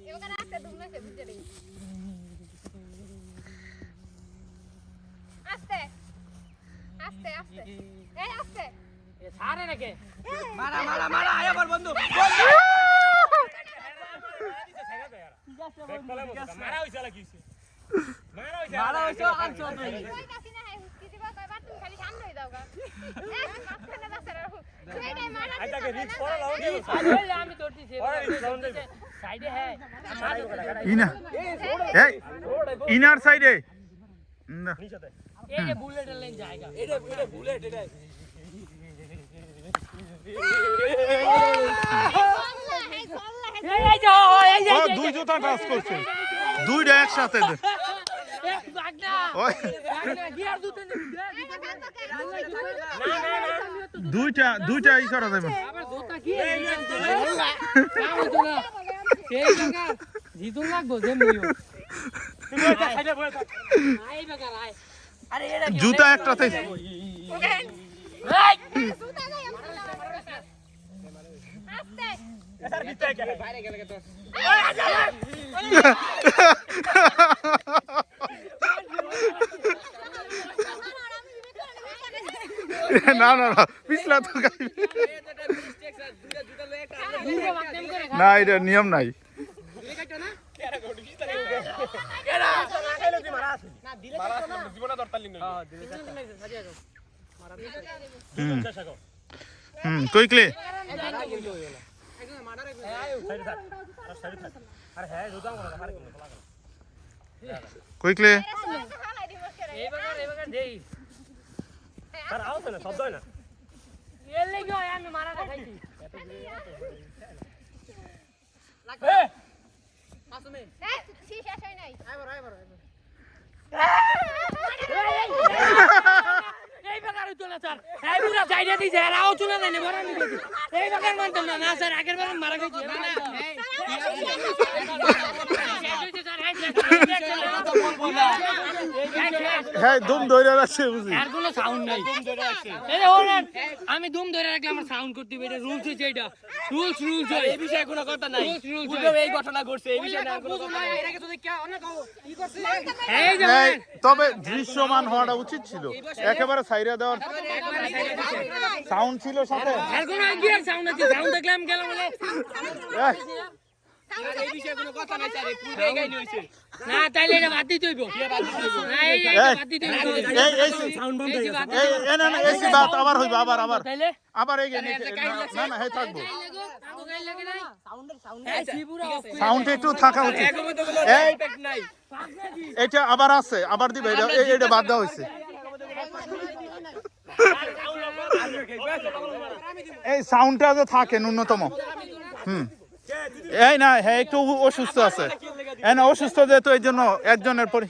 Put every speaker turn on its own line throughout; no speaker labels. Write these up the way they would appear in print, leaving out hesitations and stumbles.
এবার আস্তে দুমনে সে বুঝে রে আস্তে আস্তে আস্তে এই আস্তে
এ ছাড়ে নাকি
মারা মারা মারা আয় আমার বন্ধু
মারা হইছে লাগি
মারা হইছে আনছো তুই
কই কাছি না হাই হুস্কি দিবা কয়বার তুমি খালি সামনে হই দাওগা মাঝখানে দাসরা তুই নাই মারা
আইতাকে রিস্ক করে লাও নি
আরে আমি তোরটি সে সাইডে হ্যাঁ
ইনা এই ইনার সাইডে না
নিচেতে
এই যে বুলেটের লাইন জায়গা
এটা বুলেট এটা
এই যে এই যে
ও দুই জুতা টাচ করছে দুইটা একসাথে
এক বাগনা
ওই
বাগনা গিয়ার দুতে
না
দুইটা ই করা যাবে
আবার জোতা কি সেই জায়গা জিতুন লাগবো যে মইও
তুমি এটা সাইডে বসে থাক
আই বাগার আই
আরে এটা কি
জুতা একটাতে
এই
সুতা নাই আস্তে
এসার ভিতরে কে
বাইরে গেলে তো
না না না পিছলা তো গাইবে
এটা মিস্টেক স্যার দুইটা জুতা লয়ে একটা
দুটো বাগনাম করে
না এটা নিয়ম নাই
কেরা গডি ভিতরে কেরা না খাইলে তুই মারা আছে
না দিলে তো না
জীবনে দরতার লিঙ্গ
হ্যাঁ দিলে
সাজিয়া যাও
চেষ্টা কর
কুইকলি
একদম মার্ডার
সাইডে থাক আর সাইডে থাক আরে হ্যাঁ জুতা কোন মারে কোন লাগা
কুইকলি
হালাই দিমস করে
এই বাগার দেই
আর আওছ না শব্দ হয় না
এর লাগি হয় আমি মারাটা খাইছি
এ
মাসুমে
এই শেষ হয় নাই
আইবার
এই বাগার হইতো না স্যার এই বুড়া সাইডে দিছে আর আও চুনা দেনে বড় আমি কইছি এই বাগার মানতাম না না স্যার আগের বার মারা গেছি না না
হ্যাঁ দুম ধরে রাখছে বুঝি
আর কোনো সাউন্ড নাই এই যে ওরেন আমি দুম ধরে রাখলে আমার সাউন্ড করতে হবে এটা রুলস হইছে এটা রুলস হয়
এই বিষয়ে কোনো কথা নাই
রুলস
পূর্বে এই ঘটনা ঘটছে এই বিষয়ে না কোনো কথা নাই এটাকে তো কি অনেক কি করছে
এই যে
এই, তবে দৃশ্যমান হওয়াটা উচিত ছিল একেবারে সাইরা দেওয়ার সাউন্ড ছিল সাথে
আর কোনো গিয়ার সাউন্ড আছে সাউন্ড দেখলে আমি গেলাম বলে
এই,
এই বিষয়ে কোনো কথা নাই স্যার পূর্বে এই গাইনি হইছে
না তাইলে এটা বাদ দিতে হইব না এই বাদ দিতে হইব
সাউন্ড বন্ধ হয়ে গেছে এই না না এসি বাত আবার হইবে আবার
তাইলে
আবার এই না না হে থাকবো
এই শিবুরা
সাউন্ড একটু থাকা উচিত এই
ইফেক্ট নাই
এটা আবার আছে আবার দিবে এটা বাদ দেওয়া হয়েছে এই সাউন্ডটা যে থাকে ন্যূনতম এই না হ্যাঁ একটু অসুস্থ আছে এই না অসুস্থ যেহেতু এই জন্য একজনের পরে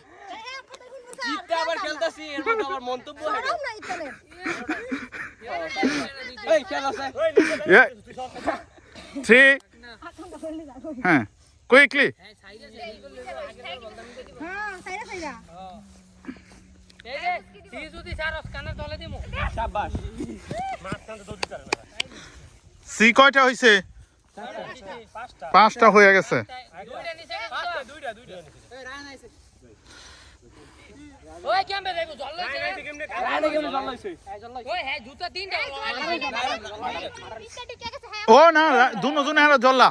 জিতটা আবার খেলতাছি এর মধ্যে আবার মন্তব্য হয়
সরম নাই ইতনে
এই খেল আছে
3 হ্যাঁ কুইকলি
হ্যাঁ সাইরা সাইরা
এই যে তুই যদি সারস কানে তলে দিমু
শাবাশ
মাছ টানতে দৌড়ি করে না
সি কয়টা হইছে পাঁচটা হয়ে গেছে
দুইটা নিচে
দুইটা
এই রান আইছে
ওই কেমবে দেখো জল লইছে
কেমনে
রান কেমন ভালো হইছে
ওই হ্যাঁ জুতা তিনটা
পিছটা টিকে গেছে হ্যাঁ
ও না দুজনে হারা জ্বললা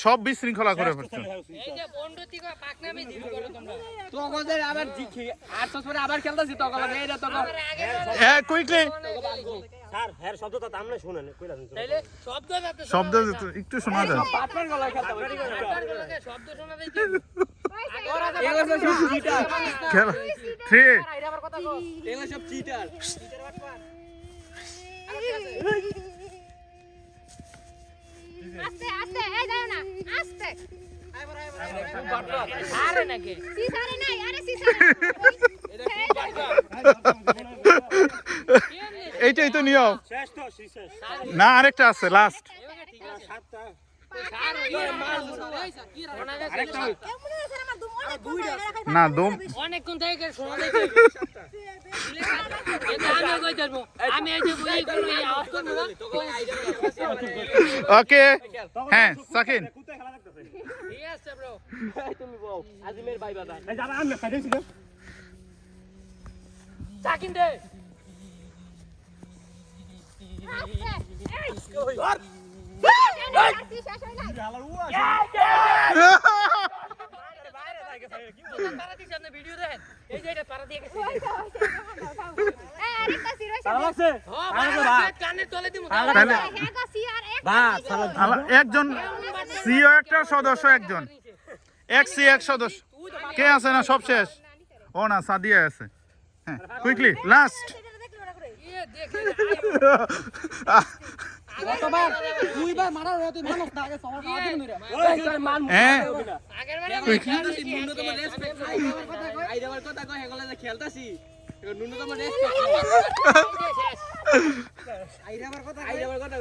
সব বিশৃঙ্খলা করে ফেলছে
এই যে বন্ধুতি কো পাকনামি দিব করো তোমরা
তো আমাদের আবার জিখি 800 পরে আবার খেলতাছি তো কলা এইটা তো
হ্যাঁ কুইকলি
স্যার হ্যার শব্দটা তো আমরা শুনেন কইলা
তাইলে শব্দ যাতে
শব্দ একটু শোনা যায়
পাটনার গলায় খেলতে হবে
শব্দ শোনা যাইতে
এগুলো সব চিটার
খেল 3
এটা আবার কথা কও
এগুলো সব চিটার
আস্তে আস্তে এই যাও না আস্তে
খুব বাটনা
আরে নাকি
সিসারে নাই আরে সিসারে
এটা খুব বাটনা
এইটাই তো নিয়ম
শেষ তো শেষ
না আরেকটা আছে লাস্ট
সাতটা
না দম
অনেকক্ষণ থেকে শোনা যাচ্ছে আমি কই দেব আমি এই যে বই করব এই আওয়াজ করব না
ওকে হ্যাঁ সাকিন
ইয়েস ব্রো
তুমি বল আজিমের ভাই বাদা
এই যারা আমি খাইতে ছিল
সাকিন দে ভিডিও দেখেন এই যে এটা পারা দিয়ে গেছে কানে তলে দিমু
তাহলে একজন সিও একটা সদস্য একজন এক্সি এক সদস্য কে আছে না সব শেষ ও না সাদিয়া আছে হ্যাঁ কুইকলি লাস্ট
ইয়ে দেখে
গতবার দুইবার মারার হতে মানুষ না আগে সবার খাওয়া দিন মেরা
হ্যাঁ
আগের বারে
খেলতাছি ন্যূনতম রেসপেক্ট আই দেওয়ার কথা কই হেগলে যে খেলতাছি ন্যূনতম রেসপেক্ট আই দেওয়ার কথা